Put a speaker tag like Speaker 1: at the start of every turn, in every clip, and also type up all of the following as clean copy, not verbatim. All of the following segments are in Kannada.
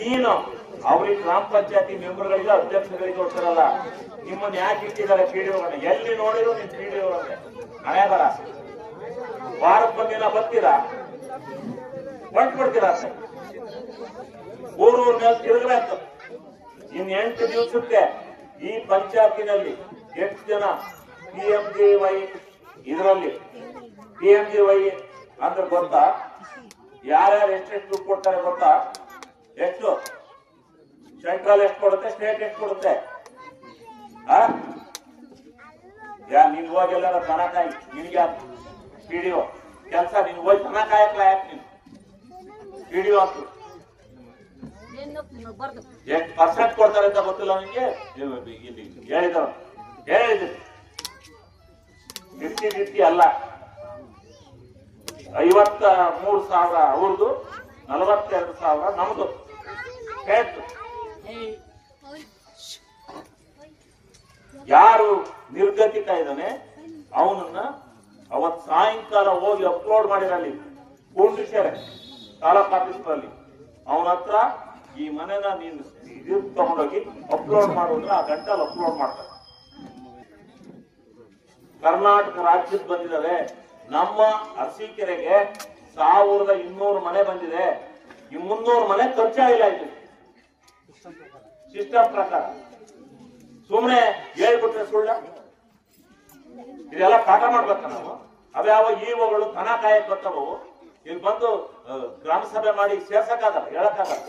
Speaker 1: ನೀನು ಅವ್ರಿಗೆ ಗ್ರಾಮ ಪಂಚಾಯತಿ ಮೆಂಬರ್ಗಳಿಗೆ ಅಧ್ಯಕ್ಷಗಳಿಗೆ ಹೋಗ್ತಾರಲ್ಲ, ನಿಮ್ಮನ್ನ ಯಾಕೆ ಇಟ್ಟಿದ್ದಾರೆ ಪಿಡಿಒಗಳನ್ನ? ಎಲ್ಲಿ ನೋಡಿದ್ರು ನಿಮ್ ಪಿಡಿಒಗಳನ್ನೇ ಹಣೆ ಬರ. ವಾರಕ್ಕೊಂದಿನ ಬರ್ತೀರಾ, ಹೊಂಟ್ಬಿಡ್ತೀರಾ ಅಂತ ಊರ್ ಮೇಲೆ ತಿರುಗಬೇಕು. ಇನ್ 8 ದಿವಸಕ್ಕೆ ಈ ಪಂಚಾಯತಿನಲ್ಲಿ ಎಷ್ಟು ಜನ PMJY ಇದರಲ್ಲಿ PMJY ಅಂದ್ರೆ ಗೊತ್ತಾ? ಯಾರ್ಯಾರು ಎಷ್ಟೆಷ್ಟು ದುಡ್ಡು ಕೊಡ್ತಾರೆ ಗೊತ್ತಾ? ಎಷ್ಟು ಸೆಂಟ್ರಲ್ ಎಷ್ಟು ಕೊಡುತ್ತೆ, ಸ್ಟೇಟ್ ಎಷ್ಟು ಕೊಡುತ್ತೆ? ನೀನ್ ಹೋಗಿ ಎಲ್ಲಾರ ದನ ಕಾಯಿ, ನಿನ್ಗೆ PDO ಕೆಲಸ, ನೀನ್ ಹೋಗಿ ದನ ಕಾಯಕ್ ಯಾಕೆ ನೀನು PDO ಅಂತ? ಎಷ್ಟು ಪರ್ಸೆಂಟ್ ಕೊಡ್ತಾರೆ ಅಂತ ಗೊತ್ತಿಲ್ಲ ನಿನ್ಗೆ? ಹೇಳಿದ್ರು ಗಿರ್ತಿ ಅಲ್ಲ. 53,000 ಅವ್ರದ್ದು, 42,000 ನಮ್ದು. ಯಾರು ನಿರ್ಗತಿಕ ಇದ್ದಾನೆ ಅವನನ್ನ ಅವತ್ ಸಾಯಂಕಾಲ ಹೋಗಿ ಅಪ್ಲೋಡ್ ಮಾಡಿರಲ್ಲಿ ಪೂರ್ಣಿಸರೆ ತಾಲೂಕ್ ಆಫೀಸ್ನಲ್ಲಿ ಅವನ ಹತ್ರ ಈ ಮನೆನ ನೀನು ಇದು ತಗೊಂಡೋಗಿ ಅಪ್ಲೋಡ್ ಮಾಡೋದ್ರೆ ಆ ಗಂಟಲ್ಲಿ ಅಪ್ಲೋಡ್ ಮಾಡ್ತಾರೆ. ಕರ್ನಾಟಕ ರಾಜ್ಯದ ಬಂದಿದ್ದಾರೆ. ನಮ್ಮ ಅರಸೀಕೆರೆಗೆ 1200 ಮನೆ ಬಂದಿದೆ. ಈ 300 ಮನೆ ಖರ್ಚಾಗಿಲ್ಲ. ಇದು ಸಿಸ್ಟಮ್ ಪ್ರಕಾರ. ಸುಮ್ಮನೆ ಹೇಳ್ಬಿಟ್ರೆ ಸುಳ್ಳ? ಇದೆಲ್ಲ ಪಾಠ ಮಾಡ್ಬೇಕ ನಾವು. ಅವ್ಯಾವ ಇಒಗಳು ದನ ಕಾಯಕ್ ಬರ್ತಾವು, ಇಲ್ಲಿ ಬಂದು ಗ್ರಾಮ ಸಭೆ ಮಾಡಿ ಸೇರ್ಸಕ್ಕಾಗಲ್ಲ, ಹೇಳಕ್ಕಾಗಲ್ಲ.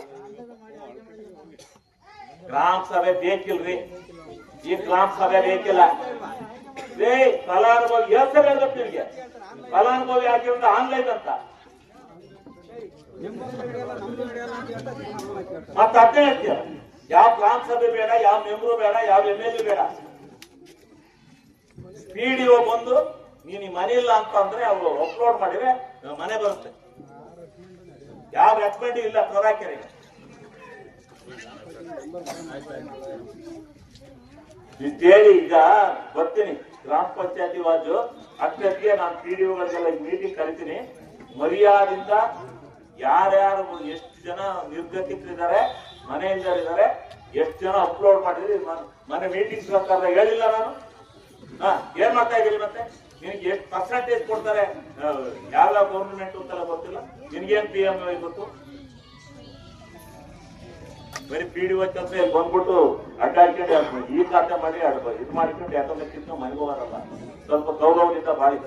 Speaker 1: ಗ್ರಾಮ ಸಭೆ ಬೇಕಿಲ್ರಿ, ಈ ಗ್ರಾಮ ಸಭೆ ಬೇಕಿಲ್ಲ. ಫಲಾನುಭವಿ ಹೇಳ್ತಾರೆ ಹೇಳ್ಬೇಕು ನಿಮ್ಗೆ. ಫಲಾನುಭವಿ ಆಗಿರೋದು ಆನ್ಲೈನ್ ಅಂತ ಮತ್ತೆ ಅದೇ ಹೇಳ್ತೀರ. ಯಾವ ಗ್ರಾಮ ಸಭೆ ಬೇಡ, ಯಾವ ಮೆಂಬರು ಬೇಡ, ಯಾವ MLA ಬೇಡ. PDO ಬಂದು ನೀನ್ ಮನೆ ಇಲ್ಲ ಅಂತ ಅಂದ್ರೆ ಅವ್ರು ಅಪ್ಲೋಡ್ ಮಾಡಿದ್ರೆ ಮನೆ ಬರುತ್ತೆ. ಯಾವ ರೆಕಮೆಂಡ್ ಇಲ್ಲ ಪ್ರಭಾಕರಿಗೆ. ಅಂತೇಳಿ ಈಗ ಬರ್ತೀನಿ ಗ್ರಾಮ ಪಂಚಾಯತಿ ವಾಜು ಅಷ್ಟೊತ್ತಿಗೆ ನಾನು PDOಗಳಿಗೆಲ್ಲ ಮೀಟಿಂಗ್ ಕರಿತೀನಿ. ಮರ್ಯಾದಿಂದ ಯಾರ್ಯಾರು ಎಷ್ಟು ಜನ ನಿರ್ಗತಿಕರಿದ್ದಾರೆ, ಮನೆಯಿಂದರಿದ್ದಾರೆ, ಎಷ್ಟು ಜನ ಅಪ್ಲೋಡ್ ಮಾಡಿದ್ರಿ ಮನೆ ಮೀಟಿಂಗ್ ಪ್ರಕಾರ ಹೇಳಿಲ್ಲ ನಾನು. ಏನ್ ಮಾಡ್ತಾ ಇದ್ದೀರಿ? ಮತ್ತೆ ನಿನ್ಗೆ ಎಷ್ಟು ಪರ್ಸೆಂಟೇಜ್ ಕೊಡ್ತಾರೆ, ಯಾವ ಗೌರ್ಮೆಂಟ್ ಅಂತೆಲ್ಲ ಗೊತ್ತಿಲ್ಲ. ನಿನ್ಗೇನ್ PMJY ಗೊತ್ತು? ಬರೀ PDO ಕೆಲಸ ಇಲ್ಲಿ ಬಂದ್ಬಿಟ್ಟು ಅಡ್ಡಾಡ್ಕೊಂಡು ಈ ಖಾತೆ ಮಾಡಿ ಇದು ಮಾಡ್ಕೊಂಡು ಯಾಕಂದ್ರೆ ಕಿತ್ತು ಮನೆಗೆ ಹೋಗಲ್ಲ. ಸ್ವಲ್ಪ ಗೌರವದಿಂದ ಬಾಳಿ